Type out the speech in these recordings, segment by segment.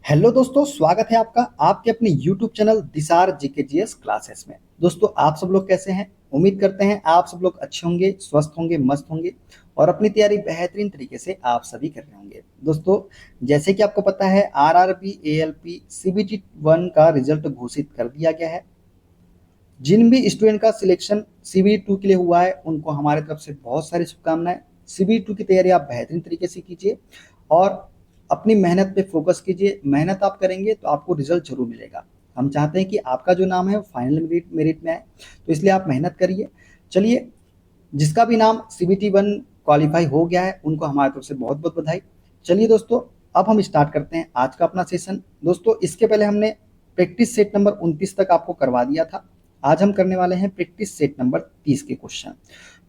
Hello दोस्तों, स्वागत है आपका आपके अपने YouTube चैनल दिसार जीकेजीएस क्लासेस में। दोस्तों, आप सब लोग कैसे हैं? उम्मीद करते हैं आप सब लोग अच्छे होंगे, स्वस्थ होंगे, मस्त होंगे और अपनी तैयारी बेहतरीन तरीके से आप सभी कर रहे होंगे। दोस्तों, जैसे कि आपको पता है आरआरबी, एएलपी, सीबीटी 1 का रिजल्ट घोषित कर दिया गया है। जिन भी स्टूडेंट का सिलेक्शन सीबीटी 2 के लिए हुआ है उनको हमारे तरफ से बहुत सारी शुभकामनाएं। सीबीटी 2 की तैयारी आप बेहतरीन तरीके से कीजिए और अपनी मेहनत पे फोकस कीजिए। मेहनत आप करेंगे तो आपको रिजल्ट जरूर मिलेगा। हम चाहते हैं कि आपका जो नाम है फाइनल मेरिट में आए, तो इसलिए आप मेहनत करिए। चलिए, जिसका भी नाम सीबीटी 1 क्वालिफाई हो गया है उनको हमारी तरफ से बहुत बहुत बधाई। चलिए दोस्तों, अब हम स्टार्ट करते हैं आज का अपना सेशन। दोस्तों, इसके पहले हमने प्रैक्टिस सेट नंबर 29 तक आपको करवा दिया था। आज हम करने वाले हैं प्रैक्टिस सेट नंबर 30 के क्वेश्चन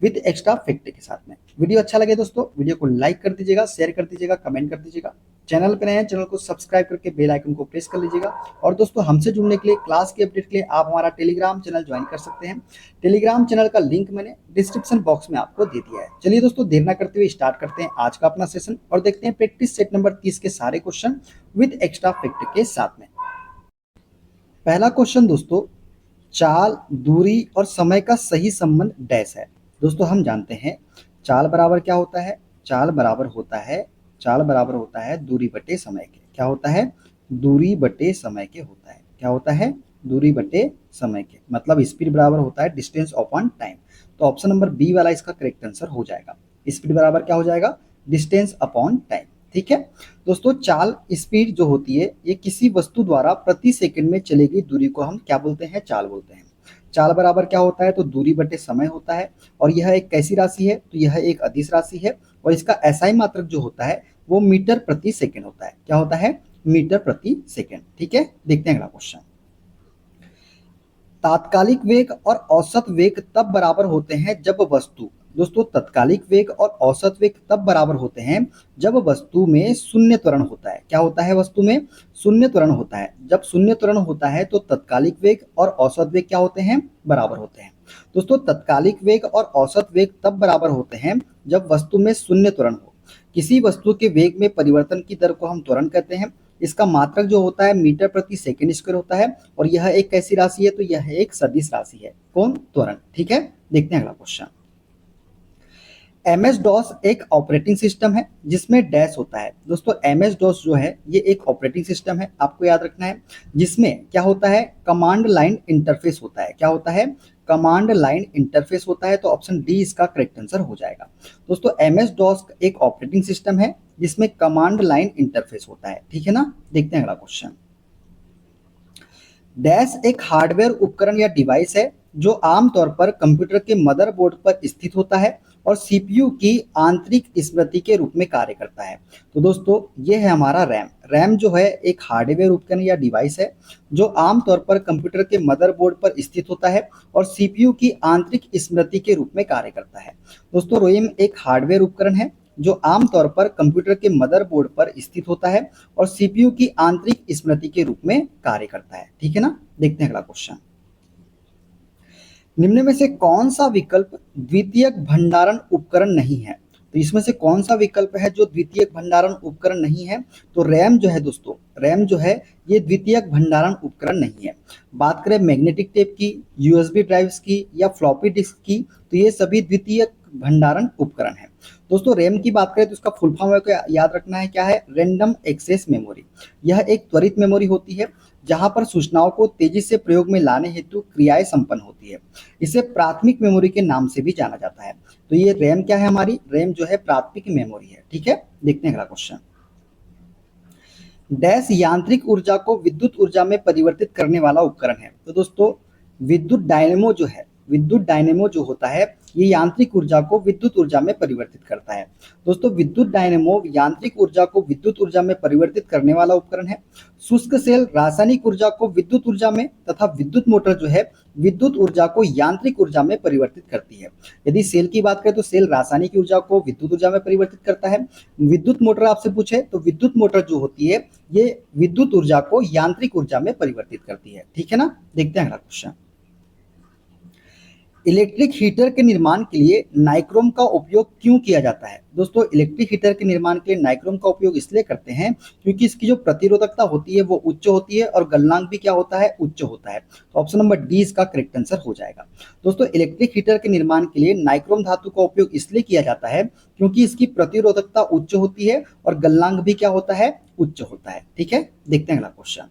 विद एक्स्ट्रा फैक्ट के साथ में। वीडियो अच्छा लगे दोस्तों, वीडियो को लाइक कर दीजिएगा, शेयर कर दीजिएगा, कमेंट कर दीजिएगा। चैनल पर नए हैं, चैनल को सब्सक्राइब करके बेल आइकन को प्रेस कर लीजिएगा। और दोस्तों, हमसे जुड़ने के लिए, क्लास के अपडेट के लिए आप हमारा टेलीग्राम चैनल ज्वाइन कर सकते हैं। टेलीग्राम चैनल का लिंक मैंने डिस्क्रिप्शन बॉक्स में आपको दे दिया है। चलिए दोस्तों, देर ना करते हुए स्टार्ट करते हैं आज का अपना सेशन और देखते हैं प्रैक्टिस सेट नंबर 30 के सारे क्वेश्चन विद एक्स्ट्रा फैक्ट के साथ में। पहला क्वेश्चन दोस्तों, चाल, दूरी और समय का सही संबंध डैश है। दोस्तों, हम जानते हैं चाल बराबर क्या होता है। चाल बराबर होता है दूरी बटे समय के। क्या होता है? दूरी बटे समय के होता है। क्या होता है? दूरी बटे समय के, मतलब स्पीड बराबर होता है डिस्टेंस अपॉन टाइम। तो ऑप्शन नंबर बी वाला इसका करेक्ट आंसर हो जाएगा। स्पीड बराबर क्या हो जाएगा? Distance upon time. ठीक है दोस्तों, चाल स्पीड जो होती है ये किसी वस्तु द्वारा प्रति सेकंड में चली गई दूरी को हम क्या बोलते हैं? चाल बोलते हैं। चाल बराबर क्या होता है? तो दूरी बटे समय होता है। और यह एक कैसी राशि है? तो यह एक अदिश राशि है और इसका एसआई मात्रक जो होता है वो मीटर प्रति सेकंड होता है। क्या होता है? मीटर प्रति सेकंड। ठीक है, देखते हैं अगला क्वेश्चन। तात्कालिक वेग और औसत वेग तब बराबर होते हैं जब वस्तु, दोस्तों तात्कालिक वेग और औसत वेग तब बराबर होते हैं जब वस्तु में शून्य त्वरण होता है। क्या होता है? वस्तु में शून्य त्वरण होता है। जब शून्य त्वरण होता है तो तात्कालिक वेग और औसत वेग क्या होते हैं? बराबर होते हैं। दोस्तों, तात्कालिक वेग और औसत वेग तब बराबर होते हैं जब वस्तु में शून्य त्वरण हो। किसी वस्तु के वेग में परिवर्तन की दर को हम त्वरण कहते हैं। इसका मात्रक जो होता है मीटर प्रति सेकंड स्क्वायर होता है और यह एक कैसी राशि है? तो यह एक सदिश राशि है। कौन? त्वरण। ठीक है, देखते हैं अगला क्वेश्चन। एमएस डॉस एक ऑपरेटिंग सिस्टम है जिसमें डैश होता है। दोस्तों, एमएस डॉस जो है ये एक ऑपरेटिंग सिस्टम है, आपको याद रखना है, जिसमें क्या होता है? कमांड लाइन इंटरफेस होता है। क्या होता है? कमांड लाइन इंटरफेस होता है। तो ऑप्शन डी इसका करेक्ट आंसर हो जाएगा। दोस्तों, एमएस डॉस एक ऑपरेटिंग सिस्टम है जिसमें कमांड लाइन इंटरफेस होता है। ठीक है ना, देखते हैं अगला क्वेश्चन। डैश एक हार्डवेयर उपकरण या डिवाइस है जो आमतौर पर कंप्यूटर के मदरबोर्ड पर स्थित होता है और सीपीयू की आंतरिक स्मृति के रूप में कार्य करता है। तो दोस्तों, ये है हमारा रैम। रैम जो है एक हार्डवेयर उपकरण या डिवाइस है जो आमतौर पर कंप्यूटर के मदरबोर्ड पर स्थित होता है और सीपीयू की आंतरिक स्मृति के रूप में कार्य करता है। दोस्तों, रैम एक हार्डवेयर उपकरण है जो आमतौर पर कंप्यूटर के मदरबोर्ड पर स्थित होता है और सीपीयू की आंतरिक स्मृति के रूप में कार्य करता है। ठीक है ना, देखते हैं अगला क्वेश्चन। निम्न में से कौन सा विकल्प द्वितीयक भंडारण उपकरण नहीं है? तो इसमें से कौन सा विकल्प है जो द्वितीयक भंडारण उपकरण नहीं है? तो रैम जो है दोस्तों, रैम जो है ये द्वितीयक भंडारण उपकरण नहीं है। बात करें मैग्नेटिक टेप की, यूएसबी ड्राइव्स की या फ्लॉपी डिस्क की, तो ये सभी द्वितीयक भंडारण उपकरण है। दोस्तों, रैम की बात करें तो इसका फुल फॉर्म याद रखना है, क्या है? Random access memory. यह एक त्वरित मेमोरी होती है जहां पर सूचनाओं को तेजी से प्रयोग में लाने हेतु क्रियाएं संपन्न होती है। इसे प्राथमिक मेमोरी के नाम से भी जाना जाता है। तो ये रैम क्या है? हमारी रैम जो है प्राथमिक मेमोरी है। ठीक है, देखते हैं अगला क्वेश्चन। डैश यांत्रिक ऊर्जा को विद्युत ऊर्जा में परिवर्तित करने वाला उपकरण है। तो दोस्तों, विद्युत डायनेमो जो है, विद्युत डायनेमो जो होता है ये यांत्रिक ऊर्जा को विद्युत ऊर्जा में परिवर्तित करता है। दोस्तों, विद्युत डायनेमो यांत्रिक ऊर्जा को विद्युत ऊर्जा में परिवर्तित करने वाला उपकरण है। शुष्क सेल रासायनिक ऊर्जा को विद्युत ऊर्जा में तथा विद्युत मोटर जो है विद्युत ऊर्जा को यांत्रिक ऊर्जा में परिवर्तित करती है। यदि सेल की बात करें तो सेल रासायनिक ऊर्जा को विद्युत ऊर्जा में परिवर्तित करता है। विद्युत मोटर आपसे पूछे तो विद्युत मोटर जो होती है ये विद्युत ऊर्जा को यांत्रिक ऊर्जा में परिवर्तित करती है। ठीक है ना, देखते हैं अगला क्वेश्चन। इलेक्ट्रिक हीटर के निर्माण के लिए नाइक्रोम का उपयोग क्यों किया जाता है? दोस्तों, इलेक्ट्रिक हीटर के निर्माण के लिए नाइक्रोम का उपयोग इसलिए करते हैं क्योंकि इसकी जो प्रतिरोधकता होती है वो उच्च होती है और गलनांक भी क्या होता है? उच्च होता है। तो ऑप्शन नंबर डी इसका करेक्ट आंसर हो जाएगा। दोस्तों, इलेक्ट्रिक हीटर के निर्माण के लिए नाइक्रोम धातु का उपयोग इसलिए किया जाता है क्योंकि इसकी प्रतिरोधकता उच्च होती है और गलनांक भी क्या होता है? उच्च होता है। ठीक है, देखते हैं अगला क्वेश्चन।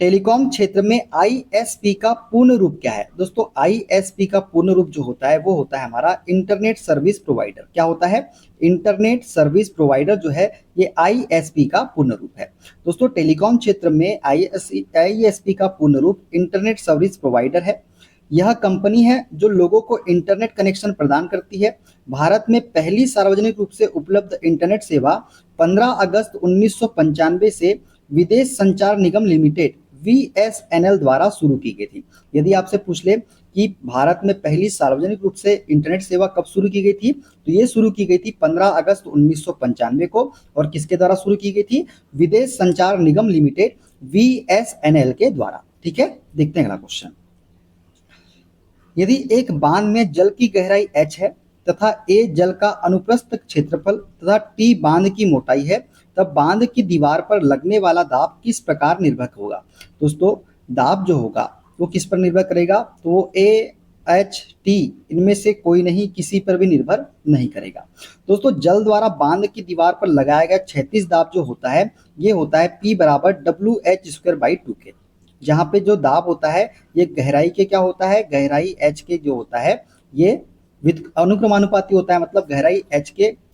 टेलीकॉम क्षेत्र में आईएसपी का पूर्ण रूप क्या है? दोस्तों, आईएसपी का पूर्ण रूप जो होता है वो होता है हमारा इंटरनेट सर्विस प्रोवाइडर। क्या होता है? इंटरनेट सर्विस प्रोवाइडर जो है ये आईएसपी का पूर्ण रूप है। दोस्तों, टेलीकॉम क्षेत्र में आईएसपी का पूर्ण रूप इंटरनेट सर्विस प्रोवाइडर है। यह कंपनी है जो लोगों को इंटरनेट कनेक्शन प्रदान करती है। भारत में पहली सार्वजनिक रूप से उपलब्ध इंटरनेट सेवा 15 अगस्त 1995 से विदेश संचार निगम लिमिटेड VSNL द्वारा शुरू की गई थी। यदि आपसे पूछ ले कि भारत में पहली सार्वजनिक रूप से इंटरनेट सेवा कब शुरू की गई थी, तो ये शुरू की गई थी 15 अगस्त 1995 को। और किसके द्वारा शुरू की गई थी? विदेश संचार निगम लिमिटेड VSNL के द्वारा। ठीक है, देखते हैं अगला क्वेश्चन। यदि एक बांध में जल की गहराई h है तथा a जल का अनुप्रस्थ क्षेत्रफल तथा t बांध की मोटाई है, तब बांध की दीवार पर लगने वाला दाब किस प्रकार निर्भर होगा? दोस्तों, दाब जो होगा वो किस पर निर्भर करेगा? तो A H T इनमें से कोई नहीं, किसी पर भी निर्भर नहीं करेगा। दोस्तों, जल द्वारा बांध की दीवार पर लगाया गया क्षैतिज दाब जो होता है ये होता है P बराबर WH²/2 के। जहाँ पे जो दाब होता है ये गहराई के क्या होता है? गहराई h के जो होता है ये अनुक्रमानुपाती होता है, मतलब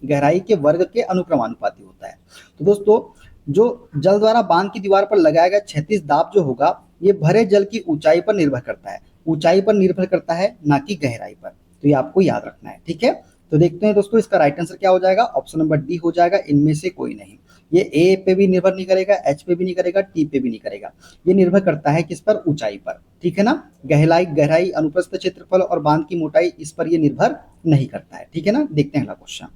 गहराई के वर्ग के अनुक्रमानुपाती होता है। तो दोस्तों, जो जल द्वारा बांध की दीवार पर लगाया गया क्षैतिज दाब जो होगा ये भरे जल की ऊंचाई पर निर्भर करता है। ऊंचाई पर निर्भर करता है, ना कि गहराई पर। तो ये आपको याद रखना है। ठीक है, तो देखते हैं दोस्तों इसका राइट आंसर क्या हो जाएगा। ऑप्शन नंबर डी हो जाएगा, इनमें से कोई नहीं। ये ए पे भी निर्भर नहीं करेगा, एच पे भी नहीं करेगा, टी पे भी नहीं करेगा। ये निर्भर करता है किस पर? ऊंचाई पर। ठीक है ना, गहराई अनुप्रस्थ क्षेत्रफल और बांध की मोटाई इस पर ये निर्भर नहीं करता है। ठीक है ना, देखते हैं अगला क्वेश्चन।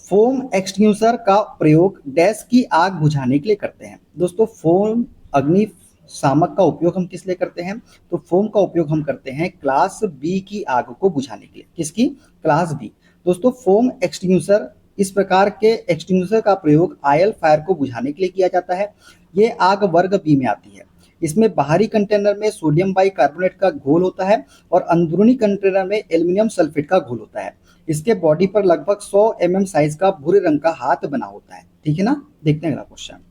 फोम एक्सटिंग्विशर का प्रयोग डैश की आग बुझाने के लिए करते हैं। दोस्तों, फोम अग्निशामक का उपयोग हम किस लिए करते हैं? तो फोम का उपयोग हम करते हैं क्लास बी की आग को बुझाने के लिए। किसकी? Class B. दोस्तों, फोम एक्सटिंग्विशर, इस प्रकार के एक्सटिंग्विशर का प्रयोग ऑयल फायर को बुझाने के लिए किया जाता है। ये आग वर्ग बी में आती है। इसमें बाहरी कंटेनर में सोडियम बाइकार्बोनेट का घोल होता है और अंदरूनी कंटेनर में एल्यूमिनियम सल्फेट का घोल होता है। इसके बॉडी पर लगभग 100 mm साइज का भूरे रंग का हाथ बना होता है। ठीक है ना, देखते हैं अगला क्वेश्चन।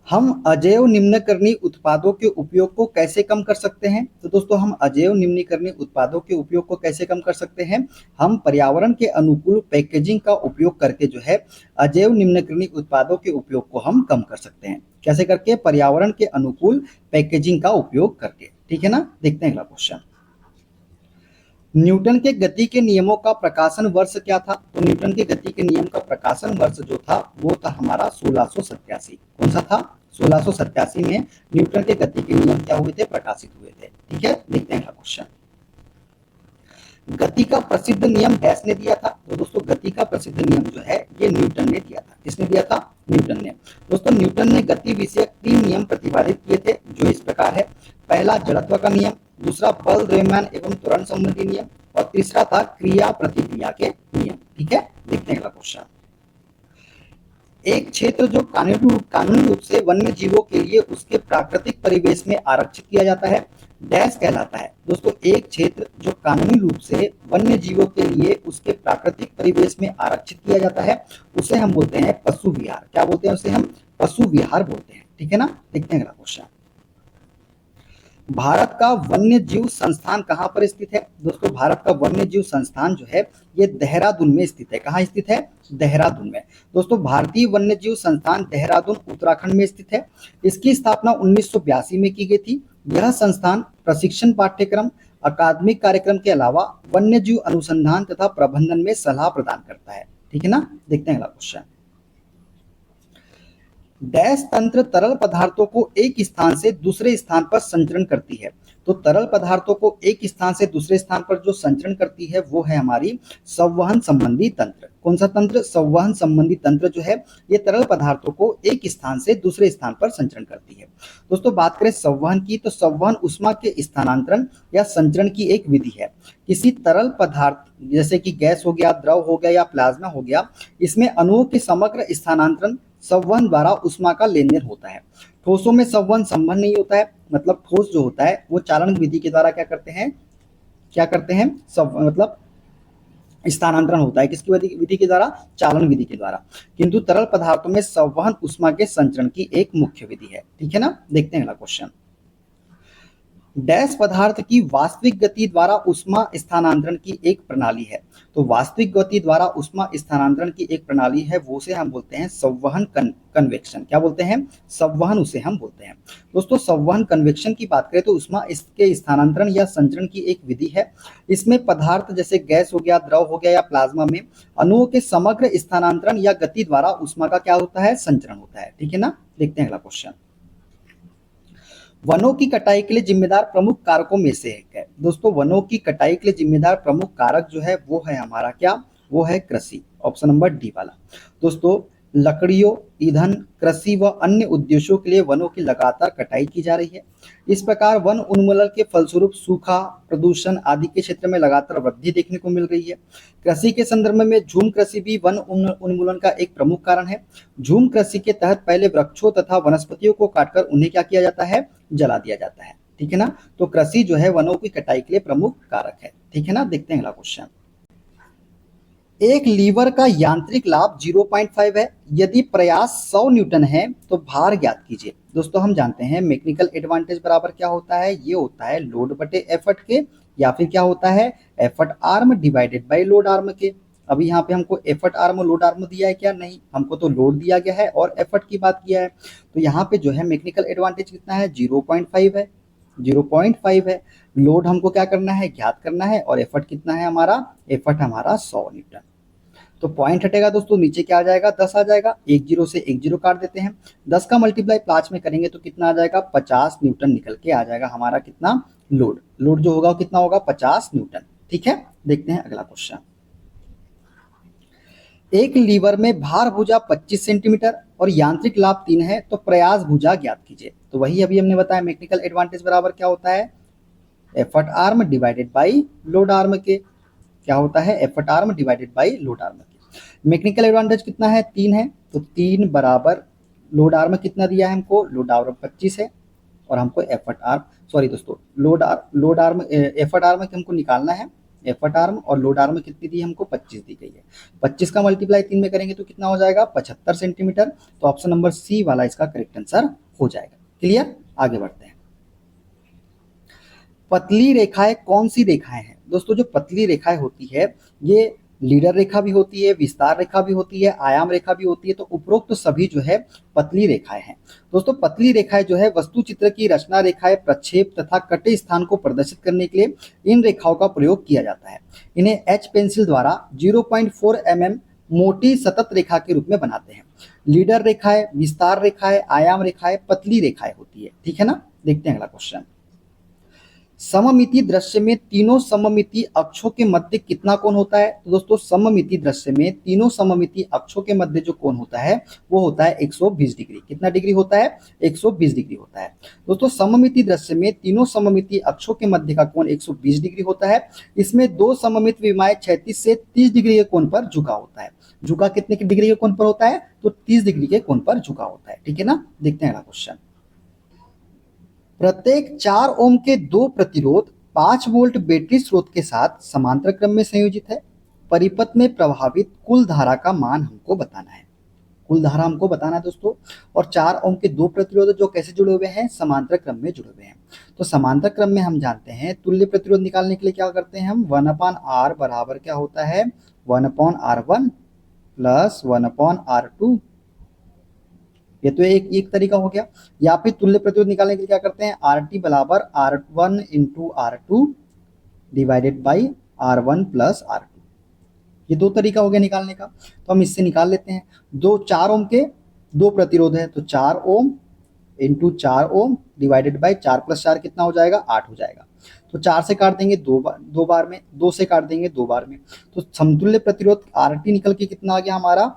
हम अजैव निम्नकर्णी उत्पादों के उपयोग को कैसे कम कर सकते हैं? तो दोस्तों, हम अजैव निम्नकर्णी उत्पादों के उपयोग को कैसे कम कर सकते हैं? हम पर्यावरण के अनुकूल पैकेजिंग का उपयोग करके जो है अजैव निम्नकर्णी उत्पादों के उपयोग को हम कम कर सकते हैं। कैसे करके? पर्यावरण के अनुकूल पैकेजिंग का उपयोग करके। ठीक है ना, देखते हैं अगला क्वेश्चन। न्यूटन के गति के नियमों का प्रकाशन वर्ष क्या था? तो न्यूटन के गति के नियम का प्रकाशन वर्ष जो था वो था हमारा 1687। कौन सा था? 1687 में न्यूटन के गति के नियम क्या हुए थे? प्रकाशित हुए थे। ठीक है, देखते हैं अगला क्वेश्चन। गति का प्रसिद्ध नियम डैश ने दिया था? तो दोस्तों, गति का प्रसिद्ध नियम जो है ये न्यूटन ने दिया था। किसने दिया था? न्यूटन ने। दोस्तों, न्यूटन ने गति विषयक 3 नियम प्रतिपादित किए थे जो इस प्रकार है। पहला जड़त्व का नियम, दूसरा बल द्रव्यमान एवं त्वरण संबंधी नियम और तीसरा था क्रिया प्रतिक्रिया के नियम। ठीक है, देखते हैं अगला क्वेश्चन। एक क्षेत्र जो कानूनी रूप से वन्य जीवों के लिए उसके प्राकृतिक परिवेश में आरक्षित किया जाता है डैश कहलाता है। दोस्तों, एक क्षेत्र जो कानूनी रूप से वन्य जीवों के लिए उसके प्राकृतिक परिवेश में आरक्षित किया जाता है उसे हम बोलते हैं पशु विहार। क्या बोलते हैं उसे? हम पशु विहार बोलते हैं। ठीक है ना, देखते हैं अगला क्वेश्चन। भारत का वन्य जीव संस्थान कहाँ पर स्थित है? दोस्तों, भारत का वन्य जीव संस्थान जो है ये देहरादून में स्थित है। कहाँ स्थित है? देहरादून में। दोस्तों, भारतीय वन्य जीव संस्थान देहरादून उत्तराखंड में स्थित है। इसकी स्थापना 1982 में की गई थी। यह संस्थान प्रशिक्षण पाठ्यक्रम, अकादमिक कार्यक्रम के अलावा वन्य जीव अनुसंधान तथा प्रबंधन में सलाह प्रदान करता है। ठीक है ना, देखते हैं अगला क्वेश्चन। डैश तंत्र तरल पदार्थों को एक स्थान से दूसरे स्थान पर संचरण करती है। तो तरल पदार्थों को एक स्थान से दूसरे स्थान पर जो संचरण करती है वो है हमारी संवहन संबंधी तंत्र। कौन सा तंत्र? संवहन संबंधी तंत्र जो है ये तरल पदार्थों को एक स्थान से दूसरे स्थान पर संचरण करती है। दोस्तों बात करें संवहन की, तो संवहन ऊष्मा के स्थानांतरण या संचरण की एक विधि है। किसी तरल पदार्थ जैसे कि गैस हो गया, द्रव हो गया या प्लाज्मा हो गया, इसमें अणुओं के समग्र स्थानांतरण संवहन द्वारा ऊष्मा का लेन देन होता है। ठोसों में संवहन संभव नहीं होता है, मतलब ठोस जो होता है वो चालन विधि के द्वारा क्या करते हैं मतलब स्थानांतरण होता है। किसकी विधि के द्वारा? चालन विधि के द्वारा। किंतु तरल पदार्थों में संवहन ऊष्मा के संचरण की एक मुख्य विधि है। ठीक है ना, देखते हैं अगला क्वेश्चन। डैश पदार्थ की वास्तविक गति द्वारा ऊष्मा स्थानांतरण की एक प्रणाली है। तो वास्तविक गति द्वारा ऊष्मा स्थानांतरण की एक प्रणाली है, वो से हम बोलते हैं संवहन कन्वेक्शन। क्या बोलते हैं? संवहन उसे हम बोलते हैं। दोस्तों संवहन कन्वेक्शन की बात करें तो ऊष्मा इसके स्थानांतरण या संचरण की एक विधि है। इसमें पदार्थ जैसे गैस हो गया, द्रव हो गया या प्लाज्मा में अणुओं के समग्र स्थानांतरण या गति द्वारा ऊष्मा का क्या होता है? संचरण होता है। ठीक है ना, देखते हैं अगला क्वेश्चन। वनों की कटाई के लिए जिम्मेदार प्रमुख कारकों में से एक है। दोस्तों वनों की कटाई के लिए जिम्मेदार प्रमुख कारक जो है वो है हमारा क्या? वो है कृषि। ऑप्शन नंबर डी वाला। दोस्तों लकड़ियों, ईंधन, कृषि व अन्य उद्देश्यों के लिए वनों की लगातार कटाई की जा रही है। इस प्रकार वन उन्मूलन के फलस्वरूप सूखा, प्रदूषण आदि के क्षेत्र में लगातार वृद्धि देखने को मिल रही है। कृषि के संदर्भ में झूम कृषि भी वन उन्मूलन का एक प्रमुख कारण है। झूम कृषि के तहत पहले वृक्षों तथा वनस्पतियों को काटकर उन्हें क्या किया जाता है? जला दिया जाता है। ठीक है ना, तो कृषि जो है वनों की कटाई के लिए प्रमुख कारक है। ठीक है ना, देखते हैं अगला क्वेश्चन। एक लीवर का यांत्रिक लाभ 0.5 है। यदि प्रयास 100 न्यूटन है तो भार ज्ञात कीजिए। दोस्तों हम जानते हैं मैकेनिकल एडवांटेज बराबर क्या होता है? ये होता है लोड बटे एफर्ट के, या फिर क्या होता है? Effort arm divided by load arm के। अभी यहाँ पे हमको एफर्ट आर्म लोड आर्म दिया है क्या? नहीं, हमको तो लोड दिया गया है और एफर्ट की बात किया है। तो यहाँ पे जो है मैकेनिकल एडवांटेज कितना है? 0.5 है। 0.5 है। लोड हमको क्या करना है? ज्ञात करना है। और एफर्ट कितना है हमारा? एफर्ट हमारा 100 न्यूटन। तो पॉइंट हटेगा दोस्तों, नीचे क्या आ जाएगा? 10 आ जाएगा। एक जीरो से एक जीरो काट देते हैं। 10 का मल्टीप्लाई 5 में करेंगे तो कितना आ जाएगा? 50 न्यूटन निकल के आ जाएगा हमारा कितना? लोड जो होगा वो कितना होगा? 50 न्यूटन। ठीक है, देखते हैं अगला क्वेश्चन। एक लीवर में भार भुजा 25 सेंटीमीटर और यांत्रिक लाभ 3 है, तो प्रयास भुजा ज्ञात कीजिए। तो वही अभी हमने बताया मैकेनिकल एडवांटेज बराबर क्या होता है? Effort arm divided by load arm के। क्या होता है? Effort arm divided by load arm के। मैकेनिकल एडवांटेज कितना है? 3 है, तो 3 बराबर लोड आर्म कितना दिया है हमको? लोड आर्म 25 है और हमको एफर्ट आर्म, सॉरी दोस्तों, लोड आर्म एफर्ट आर्म हमको निकालना है। एफर्ट आर्म और लोड आर्म कितनी दी हमको? 25 दी गई है। 25 का मल्टीप्लाई 3 में करेंगे तो कितना हो जाएगा? 75 सेंटीमीटर। तो ऑप्शन नंबर सी वाला इसका करेक्ट आंसर हो जाएगा। क्लियर, आगे बढ़ते हैं। पतली रेखाएं कौन सी रेखाएं हैं? दोस्तों जो पतली रेखाएं होती है ये लीडर रेखा भी होती है, विस्तार रेखा भी होती है, आयाम रेखा भी होती है। तो उपरोक्त तो सभी जो है पतली रेखाएं हैं। दोस्तों पतली रेखाएं जो है वस्तु चित्र की रचना रेखाएं, प्रक्षेप तथा कटे स्थान को प्रदर्शित करने के लिए इन रेखाओं का प्रयोग किया जाता है। इन्हें एच पेंसिल द्वारा 0.4 mm मोटी सतत रेखा के रूप में बनाते हैं। लीडर रेखाएं, विस्तार रेखाएं, आयाम रेखाएं पतली रेखाएं होती है। ठीक है ना, देखते हैं अगला क्वेश्चन। सममिति दृश्य में तीनों सममिति अक्षों के मध्य कितना कोण होता है? तो दोस्तों सममिति दृश्य में तीनों सममिति अक्षों के मध्य जो कोण होता है वो होता है 120 डिग्री। कितना डिग्री होता है? 120 डिग्री होता है। दोस्तों सममिति दृश्य में तीनों सममिति अक्षों के मध्य का कोण 120 डिग्री होता है। इसमें दो सममित विमाएं 36 से 30 डिग्री के कोण पर झुका होता है। झुका कितने की डिग्री के कोण पर होता है? तो 30 डिग्री के कोण पर झुका होता है। ठीक है ना, देखते हैं अगला क्वेश्चन। प्रत्येक 4 ओम के दो प्रतिरोध 5 वोल्ट बैटरी स्रोत के साथ समांतर क्रम में संयोजित है। परिपथ में प्रभावित कुल धारा का मान हमको बताना है। कुल धारा हमको बताना है दोस्तों। और 4 ओम के दो प्रतिरोध जो कैसे जुड़े हुए हैं? समांतर क्रम में जुड़े हुए हैं। तो समांतर क्रम में हम जानते हैं तुल्य प्रतिरोध निकालने के लिए क्या करते हैं हम? 1/r बराबर क्या होता है? 1/r1 plus 1/r2। ये तो एक तरीका हो गया। या फिर तुल्य प्रतिरोध निकालने के लिए क्या करते हैं? RT बराबर R1 into R2 divided by R1 plus R2। ये दो तरीका हो गया निकालने का, तो हम इससे निकाल लेते हैं। 4 ओम के दो प्रतिरोध है, तो 4 ohm into 4 ohm divided by 4 + 4 कितना हो जाएगा, 8 हो जाएगा। तो 4 से काट देंगे दो बार में, 2 से काट देंगे 2 बार में, तो समतुल्य प्रतिरोध RT निकल के कितना आ गया हमारा,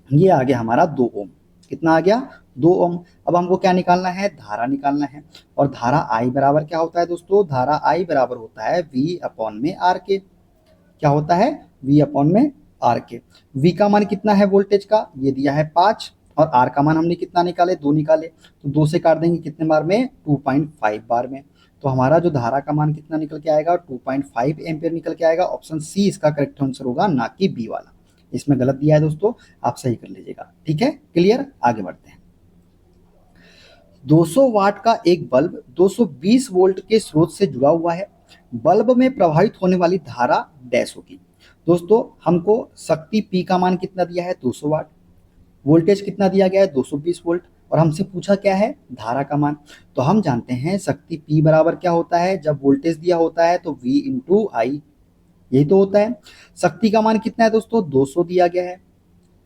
ये आ गया हमारा 2 ओम। कितना आ गया, 2 ओम। अब हमको क्या निकालना है, धारा निकालना है। और धारा I बराबर क्या होता है दोस्तों, धारा I बराबर होता है V/R के। क्या होता है, V/R के। V का मान कितना है वोल्टेज का, ये दिया है 5, और R का मान हमने कितना निकाले, 2 निकाले। तो 2 से काट देंगे कितने बार में, 2.5 बार में। तो हमारा जो धारा का मान कितना निकल के आएगा, 2.5 एम्पियर निकल के आएगा। ऑप्शन सी इसका करेक्ट आंसर होगा, ना कि बी वाला। इसमें गलत दिया है दोस्तों, आप सही कर लीजिएगा। ठीक है, क्लियर, आगे बढ़ते हैं। 200 वाट का एक बल्ब 220 वोल्ट के स्रोत से जुड़ा हुआ है। बल्ब में प्रवाहित होने वाली धारा डैश होगी। दोस्तों हमको शक्ति P का मान कितना दिया है, 200 वाट। वोल्टेज कितना दिया गया है, 220 वोल्ट। और हमसे पूछा क्या है, धारा का मान। तो हम जानते हैं शक्ति P बराबर क्या होता है, जब वोल्टेज दिया होता है तो V इंटू आई, यही तो होता है। शक्ति का मान कितना है दोस्तों, 200 दिया गया है।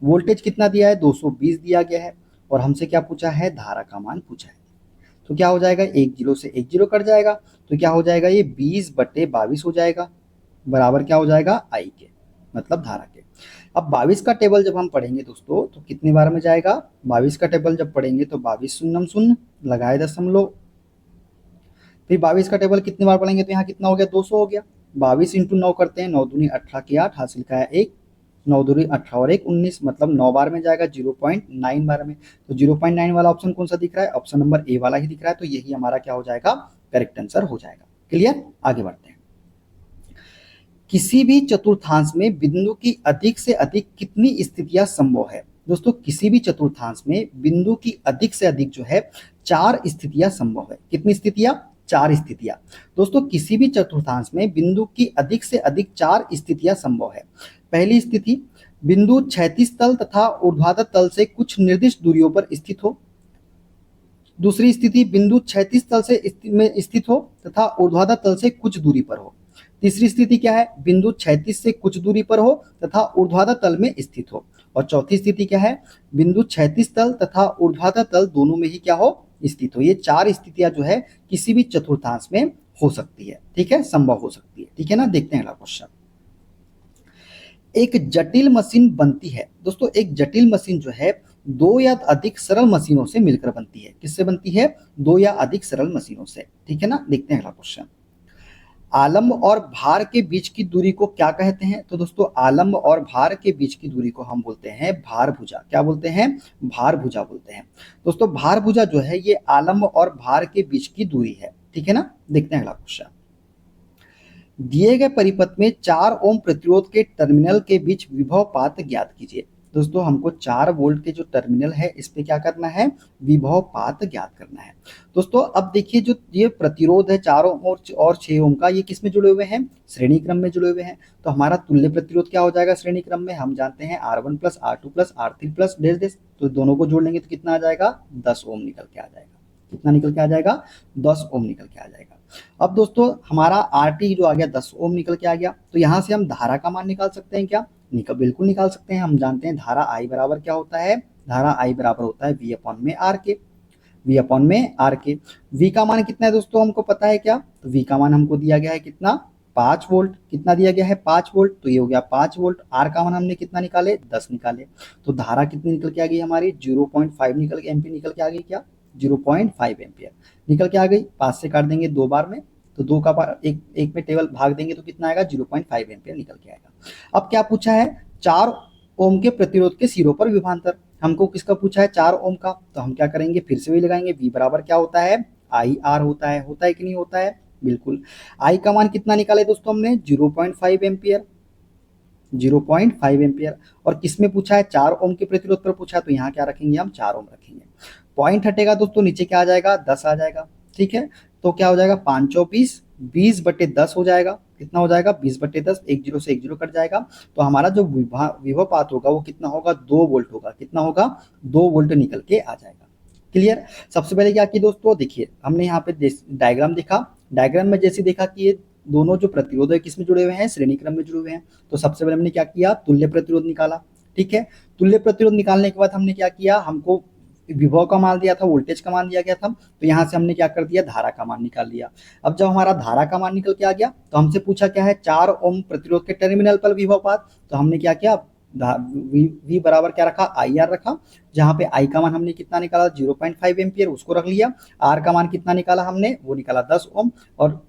वोल्टेज कितना दिया है, 220 दिया गया है। और हमसे क्या पूछा है, धारा का मान पूछा है। तो क्या हो जाएगा, 1 0 से 1 0 कट जाएगा। तो क्या हो जाएगा, ये 20/22 हो जाएगा, बराबर क्या हो जाएगा, आई के, मतलब धारा के। अब 22 का टेबल जब हम पढ़ेंगे दोस्तों, तो कितने बार में जाएगा, 22 का टेबल जब पढ़ेंगे तो 22 शून्यम शून्य लगाए दशमलव, फिर 22 का टेबल कितने बार पढ़ेंगे, तो यहाँ कितना हो गया, 200 हो गया। 22 इंटू 9 करते हैं, 9 दूनी 18 की 8, हासिल का है 1, 9 दूनी 18 और 1 19, मतलब 9 बार में जाएगा, 0.9 बार में। तो 0.9 वाला ऑप्शन कौन सा दिख रहा है, ऑप्शन नंबर ए वाला ही दिख रहा है। तो यही हमारा क्या हो जाएगा, करेक्ट आंसर हो जाएगा। क्लियर, आगे बढ़ते हैं। किसी भी चतुर्थांश में बिंदु की अधिक से अधिक कितनी स्थितियां संभव है। दोस्तों किसी भी चतुर्थांश में बिंदु की अधिक से अधिक जो है 4 स्थितियां संभव है। कितनी स्थितियां, 4 स्थितियां। दोस्तों किसी भी चतुर्थांश में बिंदु की अधिक से अधिक 4 स्थितियां संभव है। पहली स्थिति, बिंदु क्षैतिज तल तथा ऊर्ध्वाधर तल से कुछ निर्दिष्ट दूरियों पर स्थित हो। दूसरी स्थिति, बिंदु क्षैतिज तल से में स्थित हो तथा ऊर्ध्वाधर तल से कुछ दूरी पर हो। तीसरी स्थिति क्या है, बिंदु क्षैतिज से कुछ दूरी पर हो तथा ऊर्ध्वाधर तल में स्थित हो। और चौथी स्थिति क्या है, बिंदु क्षैतिज तल तथा ऊर्ध्वाधर तल दोनों में ही क्या हो, स्थित हो। ये 4 स्थितियां जो है किसी भी चतुर्थांश में हो सकती है। ठीक है, संभव हो सकती है। ठीक है ना, देखते हैं अगला क्वेश्चन। एक जटिल मशीन बनती है। दोस्तों एक जटिल मशीन जो है 2 या अधिक सरल मशीनों से मिलकर बनती है। किससे बनती है, 2 या अधिक सरल मशीनों से। ठीक है ना, देखते हैं अगला क्वेश्चन। आलम्ब और भार के बीच की दूरी को क्या कहते हैं। तो दोस्तों आलम्ब और भार के बीच की दूरी को हम बोलते हैं भार भुजा। क्या बोलते हैं, भार भुजा बोलते हैं। दोस्तों भार भुजा जो है ये आलम्ब और भार के बीच की दूरी है। ठीक है ना, देखते हैं अगला क्वेश्चन। दिए गए परिपथ में 4 ओम प्रतिरोध के टर्मिनल के बीच विभव पात ज्ञात कीजिए। दोस्तों हमको 4 वोल्ट के जो टर्मिनल है इस पे क्या करना है, विभव पात ज्ञात करना है। दोस्तों अब देखिए जो ये प्रतिरोध है 4 ओम और 6 ओम का, ये किस में जुड़े हुए हैं, श्रेणी क्रम में जुड़े हुए हैं। तो हमारा तुल्य प्रतिरोध क्या हो जाएगा श्रेणी क्रम में, हम जानते हैं R1 + R2 + R3 + dash dash. तो दोनों को जोड़ लेंगे तो कितना आ जाएगा, 10 ओम निकल के आ जाएगा। कितना निकल के आ जाएगा, 10 ओम निकल के आ जाएगा। अब दोस्तों हमारा RT जो आ गया 10 ओम निकल के आ गया। तो यहाँ से हम धारा का मान निकाल सकते हैं क्या, बिल्कुल निकाल सकते हैं। हम जानते हैं धारा I बराबर क्या होता है, धारा I बराबर होता है V/R के। V/R के V का मान कितना है दोस्तों हमको पता है क्या, तो V का मान हमको दिया गया है कितना, 5 वोल्ट। कितना दिया गया है, 5 वोल्ट। तो ये हो गया 5 वोल्ट। R का मान हमने कितना निकाले, 10 निकाले। तो धारा कितनी निकल के आ गई हमारी, 0.5 निकल के एम्पियर निकल के आ गई क्या, 0.5 एम्पियर निकल के आ गई। 5 से काट देंगे 2 बार में, तो 2 का एक में टेबल भाग देंगे तो कितना आएगा, 0.5 एम्पियर निकल के आएगा। अब क्या पूछा है, 4 ओम के प्रतिरोध के सिरों पर विभवांतर। हमको किसका पूछा है, 4 ओम का। तो हम क्या करेंगे, फिर से वही लगाएंगे। V बराबर क्या होता है, IR होता है कि नहीं होता है, बिल्कुल। I का मान कितना निकाले दोस्तों हमने, 0.5 एम्पियर, 0.5 एम्पियर। और किसमें पूछा है, 4 ओम के प्रतिरोध पर पूछा है, तो यहाँ क्या रखेंगे हम, 4 ओम रखेंगे। पॉइंट हटेगा दोस्तों, नीचे क्या आ जाएगा, 10 आ जाएगा। ठीक है, तो क्या हो जाएगा, 5 चौक 20, 20/10 हो जाएगा। कितना हो जाएगा, 20/10, 1 0 से 1 0 कट जाएगा। तो हमारा जो विभव पात होगा वो कितना होगा, 2 वोल्ट होगा। कितना होगा, 2 वोल्ट निकल के आ जाएगा। क्लियर। सबसे पहले क्या किया दोस्तों, देखिए हमने यहाँ पे डायग्राम देखा। डायग्राम में जैसे देखा कि ये दोनों जो प्रतिरोध है किसमें जुड़े हुए हैं, श्रेणी क्रम में जुड़े हुए हैं। तो सबसे पहले हमने क्या किया, तुल्य प्रतिरोध निकाला। ठीक है, तुल्य प्रतिरोध निकालने के बाद हमने क्या किया, हमको विभव का मान दिया था, वोल्टेज का मान दिया गया था, तो यहाँ से हमने क्या कर दिया, धारा का मान निकाल लिया। अब जब हमारा धारा का मान निकल के आ गया तो हमसे पूछा क्या है, 4 ओम प्रतिरोध के टर्मिनल पर विभव पात, तो हमने क्या किया, V बराबर क्या रखा, IR रखा, जहां पे I का मान हमने कितना निकाला 0.5 एम्पियर, उसको रख लिया। R का मान कितना निकाला हमने, वो निकाला 10 ओम, और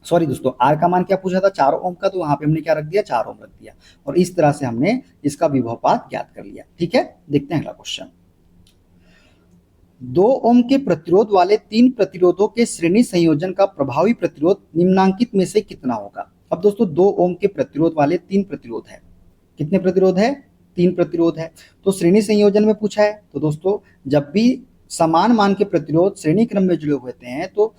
सॉरी दोस्तों, R का मान क्या पूछा था, 4 ओम का, तो वहां पे हमने क्या रख दिया, 4 ओम रख दिया, और इस तरह से हमने इसका विभवपात ज्ञात कर लिया। ठीक है, देखते हैं अगला क्वेश्चन। 2 ओम के प्रतिरोध वाले 3 प्रतिरोधों के श्रेणी संयोजन का प्रभावी प्रतिरोध निम्नांकित में से कितना होगा। अब दोस्तों 2 ओम के प्रतिरोध वाले 3 प्रतिरोध है, कितने प्रतिरोध है, 3 प्रतिरोध है, तो श्रेणी संयोजन में पूछा है, तो दोस्तों जब भी समान मान के प्रतिरोध श्रेणी क्रम में जुड़े होते हैं तो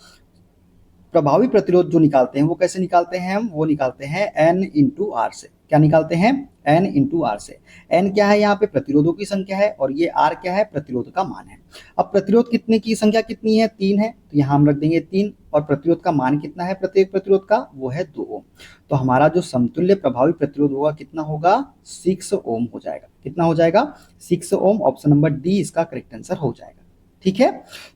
प्रभावी प्रतिरोध जो निकालते हैं वो कैसे निकालते हैं, हम वो निकालते हैं N इंटू आर से। क्या निकालते हैं, N इंटू आर से। N क्या है, यहाँ पे प्रतिरोधों की संख्या है, और ये R क्या है, प्रतिरोध का मान है। अब प्रतिरोध कितने की संख्या कितनी है, 3 है, तो यहाँ हम रख देंगे 3, और प्रतिरोध का मान कितना है प्रत्येक प्रतिरोध का, वो है 2 ओम। तो हमारा जो समतुल्य प्रभावी प्रतिरोध होगा कितना होगा, 6 ओम हो जाएगा। कितना हो जाएगा, 6 ओम। ऑप्शन नंबर डी इसका करेक्ट आंसर हो जाएगा। ठीक है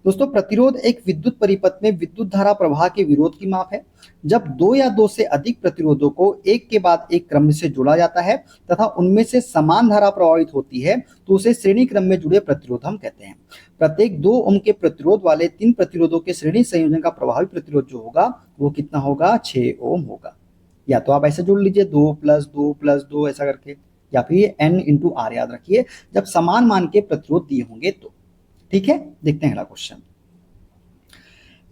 दोस्तों, प्रतिरोध एक विद्युत परिपथ में विद्युत धारा प्रवाह के विरोध की माप है। जब 2 या 2 से अधिक प्रतिरोधों को एक के बाद एक क्रम से जोड़ा जाता है तथा उनमें से समान धारा प्रवाहित होती है तो उसे श्रेणी क्रम में जुड़े प्रतिरोध हम कहते हैं। प्रत्येक 2 ओम के प्रतिरोध वाले 3 प्रतिरोधों के श्रेणी संयोजन का प्रभावी प्रतिरोध जो होगा वो कितना होगा, 6 ओम होगा। या तो आप ऐसे जोड़ लीजिए 2 + 2 + 2 ऐसा करके, या फिर N इंटू आर याद रखिए जब समान मान के प्रतिरोध दिए होंगे तो। ठीक है, देखते हैं अगला क्वेश्चन।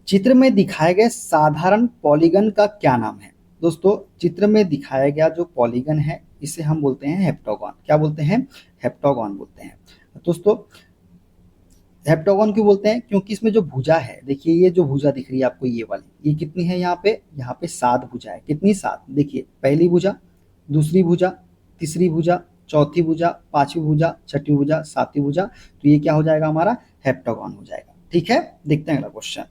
चित्र में दिखाए गए साधारण पॉलीगन का क्या नाम है। दोस्तों चित्र में दिखाया गया जो पॉलीगन है इसे हम बोलते हैं हेप्टागोन। क्या बोलते हैं, हेप्टागोन बोलते हैं। दोस्तों हेप्टागोन क्यों बोलते हैं, क्योंकि इसमें जो भुजा है, देखिए ये जो भुजा दिख रही है आपको ये वाली, ये कितनी है, यहाँ पे 7 भुजा है। कितनी, 7। देखिए पहली भुजा, दूसरी भुजा, तीसरी भुजा, चौथी भुजा, पांचवी भुजा, छठी भुजा, सातवीं भुजा, तो ये क्या हो जाएगा, हमारा हेप्टागोन हो जाएगा। ठीक है, देखते हैं अगला क्वेश्चन।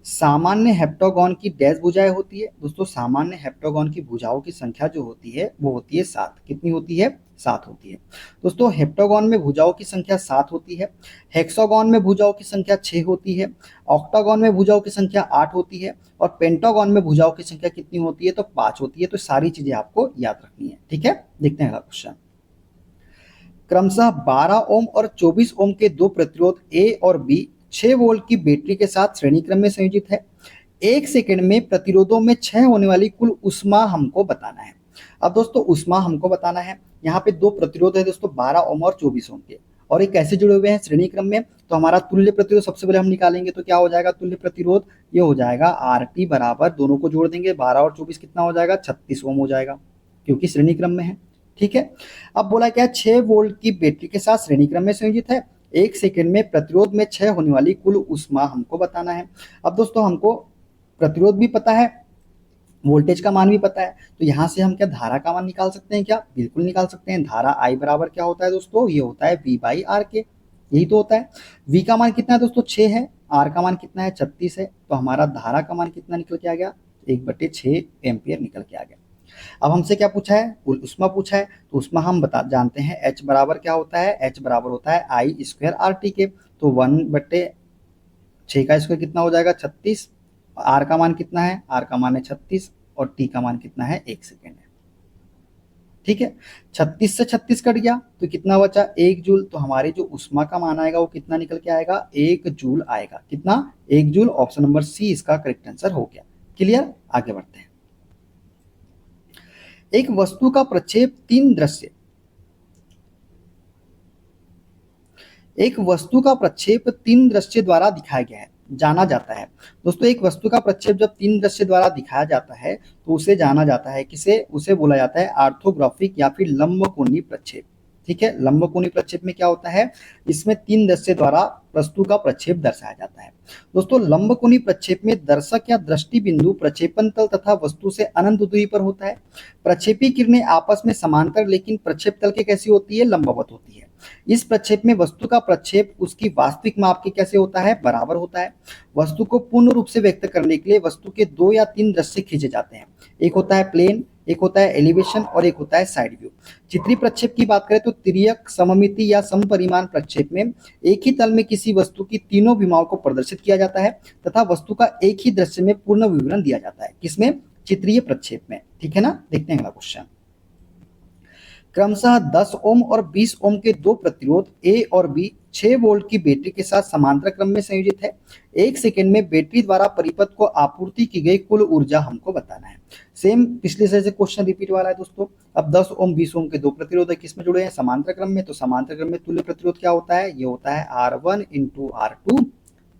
सामान्य हेप्टागोन की डैश भुजाएं होती है। दोस्तों सामान्य हेप्टागोन की भुजाओं की संख्या जो होती है वो होती है 7। कितनी होती है, 7 होती है। दोस्तों हेप्टागोन में भुजाओं की संख्या 7 होती है, हेक्सागोन में भुजाओं की संख्या 6 होती है, ऑक्टागोन में भुजाओं की संख्या 8 होती है, और पेंटागोन में भुजाओं की संख्या कितनी होती है, तो 5 होती है। तो सारी चीजें आपको याद रखनी है। ठीक है, देखते हैं अगला क्वेश्चन। क्रमशः 12 ओम और 24 ओम के 2 प्रतिरोध ए और बी 6 वोल्ट की बैटरी के साथ श्रेणी क्रम में संयोजित है। 1 सेकंड में प्रतिरोधों में क्षय होने वाली कुल ऊष्मा हमको बताना है। अब दोस्तों ऊष्मा हमको बताना है, यहाँ पे 2 प्रतिरोध है दोस्तों, 12 ओम और 24 ओम के, और ये कैसे जुड़े हुए हैं, श्रेणी क्रम में। तो हमारा तुल्य प्रतिरोध सबसे पहले हम निकालेंगे, तो क्या हो जाएगा तुल्य प्रतिरोध, ये हो जाएगा RT बराबर, दोनों को जोड़ देंगे, 12 और 24 कितना हो जाएगा, 36 ओम हो जाएगा, क्योंकि श्रेणी क्रम में है। ठीक है, अब बोला क्या, 6 वोल्ट की बैटरी के साथ श्रेणी क्रम में संयोजित है। 1 सेकंड में प्रतिरोध में क्षय होने वाली कुल ऊष्मा हमको बताना है। अब दोस्तों हमको प्रतिरोध भी पता है, वोल्टेज का मान भी पता है, तो यहाँ से हम क्या धारा का मान निकाल सकते हैं क्या, बिल्कुल निकाल सकते हैं। धारा I बराबर क्या होता है दोस्तों, ये होता है V/R के, यही तो होता है। V का मान कितना है दोस्तों, 6 है, R का मान कितना है, 36 है, तो हमारा धारा का मान कितना निकल के आ गया, 1/6 एम्पियर निकल के आ गया। अब हमसे क्या पूछा है, ऊष्मा पूछा है, तो ऊष्मा हम जानते हैं H बराबर क्या होता है, H बराबर होता है I² RT के, तो 1/6 का स्क्वायर कितना हो जाएगा, 36। R का मान कितना है, R का मान है 36, और T का मान कितना है, 1 सेकेंड है। ठीक है, 36 से 36 कट गया तो कितना बचा, 1 जूल। तो हमारे जो ऊष्मा का मान आएगा वो कितना निकल के आएगा, 1 जूल आएगा। कितना, 1 जूल। ऑप्शन नंबर सी इसका करेक्ट आंसर हो गया। क्लियर, आगे बढ़ते हैं। एक वस्तु का प्रक्षेप 3 दृश्य, एक वस्तु का प्रक्षेप 3 दृश्य द्वारा दिखाया गया है, जाना जाता है। दोस्तों एक वस्तु का प्रक्षेप जब 3 दृश्य द्वारा दिखाया जाता है तो उसे जाना जाता है, किसे, उसे बोला जाता है ऑर्थोग्राफिक या फिर लंबकोणीय प्रक्षेप। ठीक है, लंबकोणीय प्रक्षेप में क्या होता है, इसमें 3 दृश्य द्वारा वस्तु का प्रक्षेप दर्शाया जाता है। दोस्तों लंबकोणीय प्रक्षेप में दर्शक या दृष्टि बिंदु प्रक्षेपण तल तथा वस्तु से अनंत दूरी पर होता है। प्रक्षेपी किरणें आपस में समांतर लेकिन प्रक्षेप तल के कैसी होती है, लंबवत होती है। इस प्रक्षेप में वस्तु का प्रक्षेप उसकी वास्तविक माप के कैसे होता है, बराबर होता है। वस्तु को पूर्ण रूप से व्यक्त करने के लिए वस्तु के 2 या 3 दृश्य खींचे जाते हैं। एक होता है प्लेन, एक होता है एलिवेशन और एक होता है साइड व्यू। चित्रीय प्रक्षेप की बात करें तो तिर्यक, सममिति या समपरिमाण प्रक्षेप में एक ही तल में किसी वस्तु की तीनों विमाओं को प्रदर्शित किया जाता है तथा वस्तु का एक ही दृश्य में पूर्ण विवरण दिया जाता है। किसमें? चित्रीय प्रक्षेप में। ठीक है ना, देखते हैं अगला क्वेश्चन। क्रमशः 10 ओम और 20 ओम के दो प्रतिरोध ए और बी 6 वोल्ट की बैटरी के साथ समांतर क्रम में संयोजित है। एक सेकंड में बैटरी द्वारा परिपथ को आपूर्ति की गई कुल ऊर्जा हमको बताना है। सेम पिछले से क्वेश्चन रिपीट वाला है दोस्तों। अब 10 ओम 20 ओम के दो प्रतिरोध है, किसमें जुड़े हैं? समांतर क्रम में। तो समांतर क्रम में तुल्य प्रतिरोध क्या होता है? ये होता है R1 into R2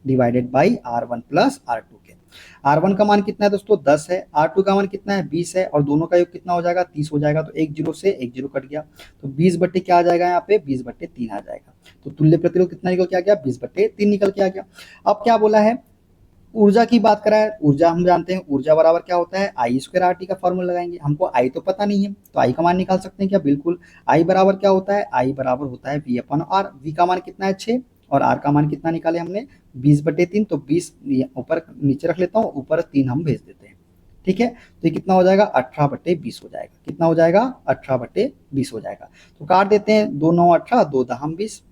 divided by R1 plus R2 के। R1 का मान कितना है दोस्तों? 10 है। R2 का मान कितना है? 20 है। और दोनों का योग कितना हो जाएगा? 30 हो जाएगा। तो एक जीरो से एक जीरो कट गया, तो 20 बट्टे क्या आ जाएगा? यहाँ पे 20 बट्टे 3 आ जाएगा। तो तुल्य प्रतिरोध कितना निकल के आ गया? 20 बट्टे 3 निकल के आ गया। अब क्या बोला है? ऊर्जा की बात करा है। ऊर्जा हम जानते हैं, ऊर्जा बराबर क्या होता है? आई स्क्वायर आर टी का फॉर्मूला लगाएंगे। हमको आई तो पता नहीं है, तो आई का मान निकाल सकते हैं क्या? बिल्कुल। आई बराबर क्या होता है? आई बराबर होता है वी अपन आर। वी का मान कितना है? 6। और आर का मान कितना निकाले हमने? 20 बटे 3। तो 20 ऊपर नीचे रख लेता हूँ, ऊपर 3 हम भेज देते हैं। ठीक है, तो ये कितना हो जाएगा? 18 बटे 20 हो जाएगा। कितना हो जाएगा? 18 बटे 20 हो जाएगा। तो काट देते हैं, 2 9 18, 2 10 20।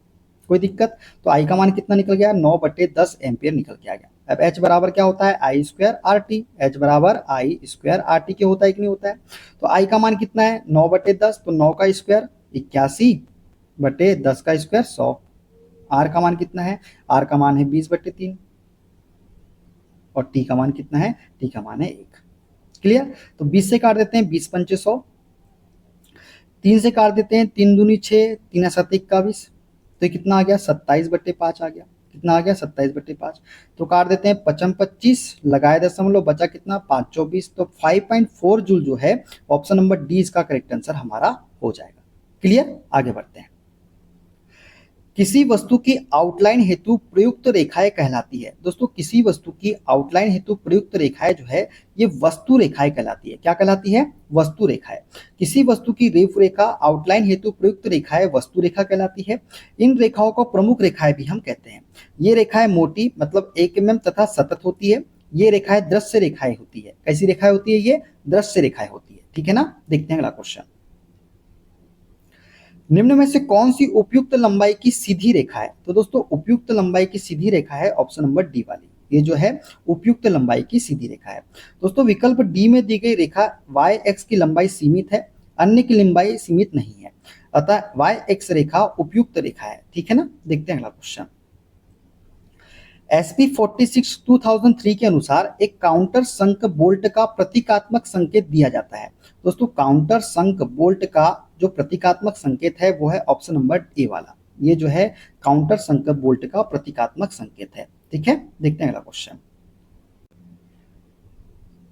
कोई दिक्कत? तो आई का मान कितना निकल गया? 9 बटे 10 एम्पियर निकल के आ गया। अब एच बराबर क्या होता है? आई स्क्वायर आर टी। एच बराबर आई स्क्वायर आर टी के होता है कि नहीं होता है? तो आई का मान कितना है? 9 बटे 10। तो 9 का स्क्वायर 81 बटे 10 का स्क्वायर 100। आर का मान कितना है? आर का मान है 20 बटे 3। और टी का मान कितना है? टी का मान है 1। क्लियर? तो 20 से काट देते हैं, 20 पंचे 100। 3 से काट देते हैं, 3 दूनी 6, 3 7 21। तो ये कितना आ गया? 27 बट्टे 5 आ गया। कितना आ गया? 27 बट्टे 5। तो काट देते हैं, 55 25 लगाए दशमलव, बचा कितना? 5 24। तो 5.4 जूल जो है ऑप्शन नंबर डी इसका करेक्ट आंसर हमारा हो जाएगा। क्लियर? आगे बढ़ते हैं। किसी वस्तु की आउटलाइन हेतु प्रयुक्त रेखाएं कहलाती है। दोस्तों, किसी वस्तु की आउटलाइन हेतु प्रयुक्त रेखाएं जो है ये वस्तु रेखाएं कहलाती है। क्या कहलाती है? वस्तु रेखाएं। किसी वस्तु की रेखा आउटलाइन हेतु प्रयुक्त रेखाएं वस्तु रेखा कहलाती है। इन रेखाओं को प्रमुख रेखाएं भी हम कहते हैं। ये रेखाएं मोटी मतलब 1 mm तथा सतत होती है। ये रेखाएं दृश्य रेखाएं होती है। कैसी रेखाएं होती है? ये दृश्य रेखाएं होती है। ठीक है ना, देखते हैं अगला क्वेश्चन। निम्न में से कौन सी उपयुक्त लंबाई की सीधी रेखा है? तो दोस्तों, उपयुक्त लंबाई की सीधी रेखा है ऑप्शन नंबर डी वाली। ये जो है उपयुक्त लंबाई की सीधी रेखा है। दोस्तों, विकल्प डी में दी गई रेखा y x की लंबाई सीमित है, अन्य की लंबाई सीमित नहीं है, अतः y x रेखा उपयुक्त रेखा है। ठीक है ना, देखते हैं अगला क्वेश्चन। एसपी 46 2003 के अनुसार एक काउंटर संक बोल्ट का प्रतीकात्मक संकेत दिया जाता है। दोस्तों, काउंटर संक बोल्ट का जो प्रतीकात्मक संकेत है वो है ऑप्शन नंबर ए वाला। ये जो है काउंटर संक बोल्ट का प्रतीकात्मक संकेत है। ठीक है, देखते हैं अगला क्वेश्चन।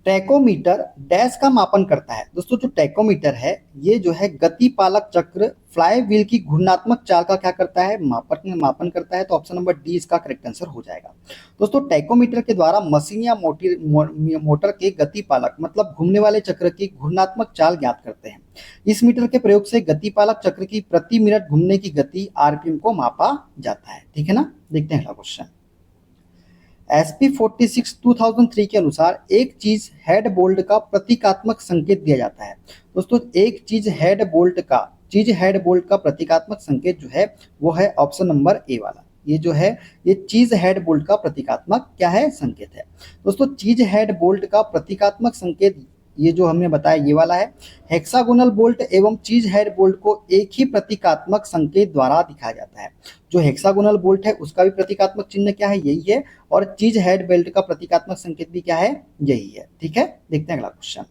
टैकोमीटर डैश का मापन करता है। दोस्तों, जो टैकोमीटर है ये जो है गति पालक चक्र फ्लाई व्हील की घूर्णात्मक चाल का क्या करता है? मापन करता है। तो ऑप्शन नंबर डी इसका करेक्ट आंसर हो जाएगा। दोस्तों, टैकोमीटर के द्वारा मशीन या मोटर के गति पालक मतलब घूमने वाले चक्र की घूर्णात्मक चाल ज्ञात करते हैं। इस मीटर के प्रयोग से गति पालक चक्र की प्रति मिनट घूमने की गति आरपीएम को मापा जाता है। ठीक है ना, देखते हैं अगला क्वेश्चन। एसपी 46 2003 के अनुसार एक चीज हेड बोल्ट का प्रतीकात्मक संकेत दिया जाता है। दोस्तों, एक चीज हेड बोल्ट का प्रतीकात्मक संकेत जो है वो है ऑप्शन नंबर ए वाला। ये जो है ये चीज हेड बोल्ट का प्रतीकात्मक क्या है? संकेत है। दोस्तों, चीज हेड बोल्ट का प्रतीकात्मक संकेत ये जो हमने बताया ये वाला है। हेक्सागोनल बोल्ट एवं चीज हेड बोल्ट को एक ही प्रतीकात्मक संकेत द्वारा दिखाया जाता है। जो हेक्सागोनल बोल्ट है उसका भी प्रतीकात्मक चिन्ह क्या है? यही है। और चीज हेड बेल्ट का प्रतीकात्मक संकेत भी क्या है? यही है। ठीक है, देखते हैं अगला क्वेश्चन।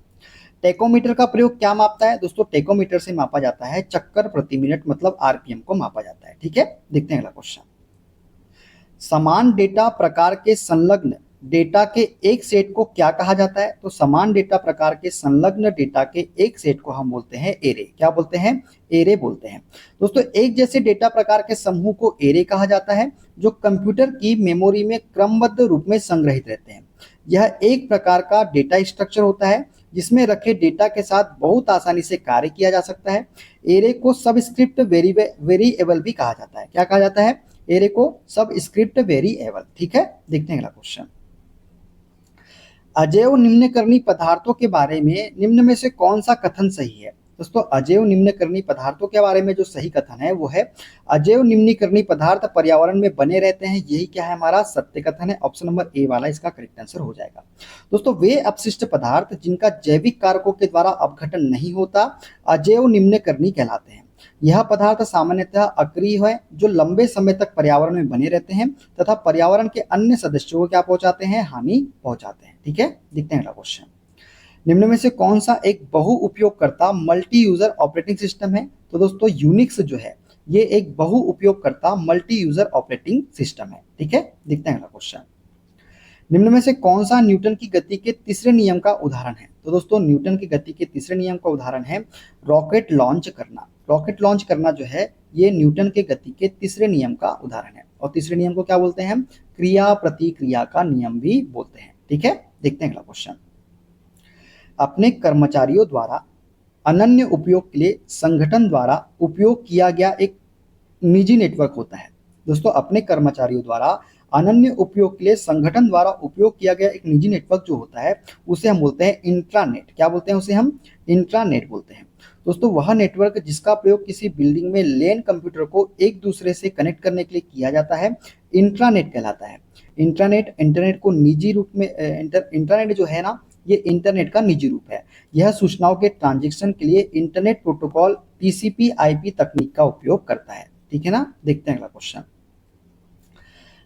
टेकोमीटर का प्रयोग क्या मापता है? दोस्तों, टेकोमीटर से मापा जाता है चक्कर प्रति मिनट मतलब आरपीएम को मापा जाता है। ठीक है, देखते हैं अगला क्वेश्चन। समान डेटा प्रकार के संलग्न डेटा के एक सेट को क्या कहा जाता है? तो समान डेटा प्रकार के संलग्न डेटा के एक सेट को हम बोलते हैं एरे। क्या बोलते हैं? एरे बोलते हैं। दोस्तों, एक जैसे डेटा प्रकार के समूह को एरे कहा जाता है जो कंप्यूटर की मेमोरी में क्रमबद्ध रूप में संग्रहित रहते हैं। यह एक प्रकार का डेटा स्ट्रक्चर होता है जिसमें रखे डेटा के साथ बहुत आसानी से कार्य किया जा सकता है। एरे को सबस्क्रिप्ट वेरिएबल भी कहा जाता है। क्या कहा जाता है? एरे को सबस्क्रिप्ट वेरिएबल। ठीक है, देखते हैं अगला क्वेश्चन। अजैव निम्नकर्णी पदार्थों के बारे में निम्न में से कौन सा कथन सही है? दोस्तों अजैव निम्नकर्णी पदार्थों के बारे में जो सही कथन है वो है अजैव निम्नकर्णी पदार्थ पर्यावरण में बने रहते हैं। यही क्या है हमारा सत्य कथन है। ऑप्शन नंबर ए वाला इसका करेक्ट आंसर हो जाएगा। दोस्तों वे अपशिष्ट पदार्थ जिनका जैविक कारकों के द्वारा अपघटन नहीं होता अजैव निम्नकर्णी कहलाते हैं। यह पदार्थ सामान्यतः अक्रिय है जो लंबे समय तक पर्यावरण में बने रहते हैं तथा पर्यावरण के अन्य सदस्यों को क्या पहुंचाते हैं? हानि पहुंचाते हैं। ठीक है, देखते हैं अगला क्वेश्चन। निम्न में से कौन सा एक बहु उपयोगकर्ता मल्टी यूजर ऑपरेटिंग सिस्टम है? तो दोस्तों यूनिक्स जो है ये एक बहु उपयोगकर्ता मल्टी यूजर ऑपरेटिंग सिस्टम है। ठीक है, देखते हैं अगला क्वेश्चन। निम्न में से कौन सा न्यूटन की गति के तीसरे नियम का उदाहरण है? तो दोस्तों न्यूटन की गति के तीसरे नियम का उदाहरण है रॉकेट लॉन्च करना। रॉकेट लॉन्च करना जो है ये न्यूटन के गति के तीसरे नियम का उदाहरण है। और तीसरे नियम को क्या बोलते हैं हम? क्रिया प्रतिक्रिया का नियम भी बोलते हैं। ठीक है, देखते हैं अगला क्वेश्चन। अपने कर्मचारियों द्वारा अनन्य उपयोग के लिए संगठन द्वारा उपयोग किया गया एक निजी नेटवर्क होता है। दोस्तों अपने कर्मचारियों द्वारा अनन्य उपयोग के लिए संगठन द्वारा उपयोग किया गया एक निजी नेटवर्क जो होता है उसे हम बोलते हैं इंट्रानेट। क्या बोलते हैं उसे हम? इंट्रानेट बोलते हैं। दोस्तों वह नेटवर्क जिसका प्रयोग किसी बिल्डिंग में लैन कंप्यूटर को एक दूसरे से कनेक्ट करने के लिए किया जाता है इंट्रानेट कहलाता है। इंटरनेट को निजी रूप में इंटरनेट जो है ना ये इंटरनेट का निजी रूप है। यह सूचनाओं के ट्रांजैक्शन के लिए इंटरनेट प्रोटोकॉल टीसीपी/आईपी तकनीक का उपयोग करता है। ठीक है ना, देखते हैं अगला क्वेश्चन।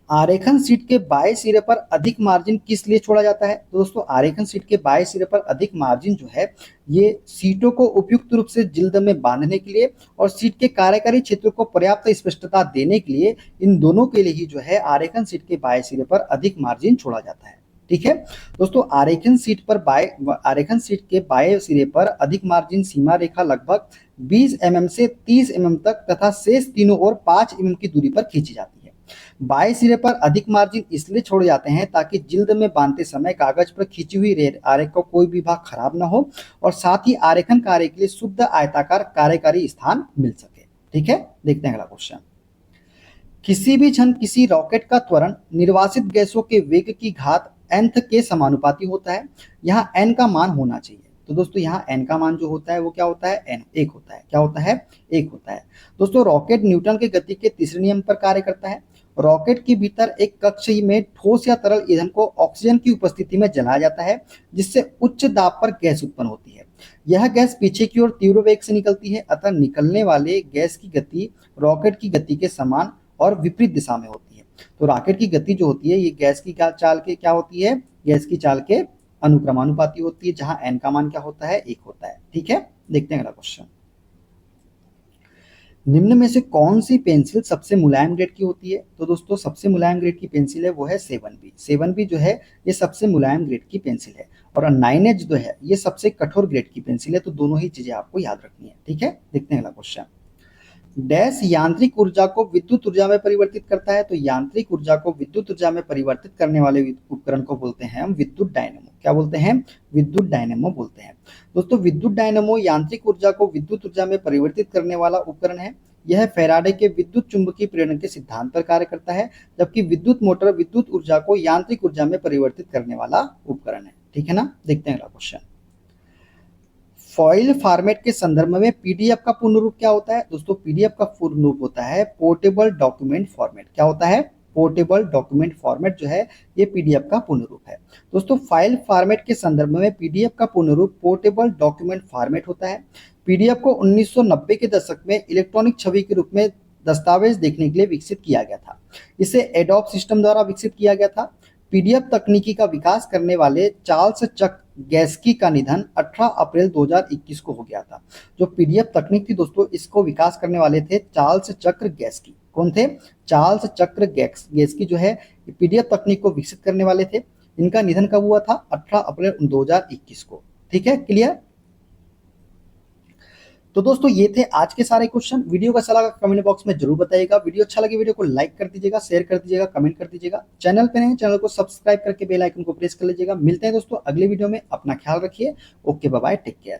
आरेखन सीट के बाएं सिरे पर अधिक मार्जिन किस लिए छोड़ा जाता है? तो दोस्तों आरेखन सीट के बाएं सिरे पर अधिक मार्जिन जो है ये सीटों को उपयुक्त रूप से जिल्द में बांधने के लिए और सीट के कार्यकारी क्षेत्र को पर्याप्त स्पष्टता देने के लिए, इन दोनों के लिए ही जो है आरेखन सीट के बाएं सिरे पर अधिक मार्जिन छोड़ा जाता है। ठीक है दोस्तों, आरेखन सीट के बाएं सिरे पर अधिक मार्जिन सीमा रेखा लगभग 20 mm से 30 mm तक तथा शेष तीनों ओर 5 mm की दूरी पर खींची जाती है। बाएं सिरे पर अधिक मार्जिन इसलिए छोड़े जाते हैं ताकि जिल्द में बांधते समय कागज पर खींची हुई आरेख का कोई भी भाग खराब न हो और साथ ही आरेखन कार्य के लिए शुद्ध आयताकार कार्यकारी स्थान मिल सके। ठीक है, देखते हैं अगला क्वेश्चन। किसी भी क्षण किसी रॉकेट का त्वरण निर्वासित गैसों के वेग की घात nth के समानुपाती होता है। यहाँ n का मान होना चाहिए। तो दोस्तों यहाँ n का मान जो होता है वो क्या होता है? n 1 होता है। क्या होता है? 1 होता है। दोस्तों रॉकेट न्यूटन के गति के तीसरे नियम पर कार्य करता है। रॉकेट के भीतर एक कक्ष में ठोस या तरल ईंधन को ऑक्सीजन की उपस्थिति में जलाया जाता है जिससे उच्च दाब पर गैस उत्पन्न होती है। यह गैस पीछे की ओर तीव्र वेग से निकलती है, अतः निकलने वाले गैस की गति रॉकेट की गति के समान और विपरीत दिशा में होती है। तो रॉकेट की गति जो होती है ये गैस की चाल के क्या होती है? गैस की चाल के अनुक्रमानुपाती होती है, जहां n का मान क्या होता है? 1 होता है। ठीक है, देखते हैं अगला क्वेश्चन। निम्न में से कौन सी पेंसिल सबसे मुलायम ग्रेड की होती है? तो दोस्तों सबसे मुलायम ग्रेड की पेंसिल है वो है 7B। 7B जो है ये सबसे मुलायम ग्रेड की पेंसिल है और 9H जो है ये सबसे कठोर ग्रेड की पेंसिल है। तो दोनों ही चीजें आपको याद रखनी है। ठीक है, देखते हैं अगला क्वेश्चन। डैश यांत्रिक ऊर्जा को विद्युत ऊर्जा में परिवर्तित करता है। तो यांत्रिक ऊर्जा को विद्युत ऊर्जा में परिवर्तित करने वाले उपकरण को बोलते हैं हम विद्युत डायनेमो। क्या बोलते हैं? विद्युत डायनेमो बोलते हैं। दोस्तों विद्युत डायनेमो यांत्रिक ऊर्जा को विद्युत ऊर्जा में परिवर्तित करने वाला उपकरण है। यह फैराडे के विद्युत चुंबकीय प्रेरण के सिद्धांत पर कार्य करता है, जबकि विद्युत मोटर विद्युत ऊर्जा को यांत्रिक ऊर्जा में परिवर्तित करने वाला उपकरण है। ठीक है ना, देखते हैं अगला क्वेश्चन। फाइल फॉर्मेट के संदर्भ में पीडीएफ का पूर्ण रूप क्या होता है? दोस्तों पीडीएफ का पूर्ण रूप होता है पोर्टेबल डॉक्यूमेंट फॉर्मेट। क्या होता है? पोर्टेबल डॉक्यूमेंट फॉर्मेट जो है ये पीडीएफ का पूर्ण रूप है। दोस्तों फाइल फॉर्मेट के संदर्भ में पीडीएफ का पूर्ण रूप पोर्टेबल डॉक्यूमेंट फॉर्मेट होता है। पीडीएफ को 1990 के दशक में इलेक्ट्रॉनिक छवि के रूप में दस्तावेज देखने के लिए विकसित किया गया था। इसे एडोब सिस्टम द्वारा विकसित किया गया था। पीडीएफ तकनीकी का विकास करने वाले चार्ल्स चक गैस्की का निधन 18 अप्रैल 2021 को हो गया था। जो पीडीएफ तकनीक थी दोस्तों इसको विकास करने वाले थे चार्ल्स चक्र गैस्की। कौन थे? चार्ल्स चक्र गैस्की जो है पीडीएफ तकनीक को विकसित करने वाले थे। इनका निधन कब हुआ था? 18 अप्रैल 2021 को। ठीक है, क्लियर? तो दोस्तों ये थे आज के सारे क्वेश्चन। वीडियो का अच्छा लगा कमेंट बॉक्स में जरूर बताइएगा। वीडियो अच्छा लगे वीडियो को लाइक कर दीजिएगा, शेयर कर दीजिएगा, कमेंट कर दीजिएगा। चैनल पे नए चैनल को सब्सक्राइब करके बेल आइकन को प्रेस कर लीजिएगा। मिलते हैं दोस्तों अगले वीडियो में। अपना ख्याल रखिए। Okay, bye bye, take care.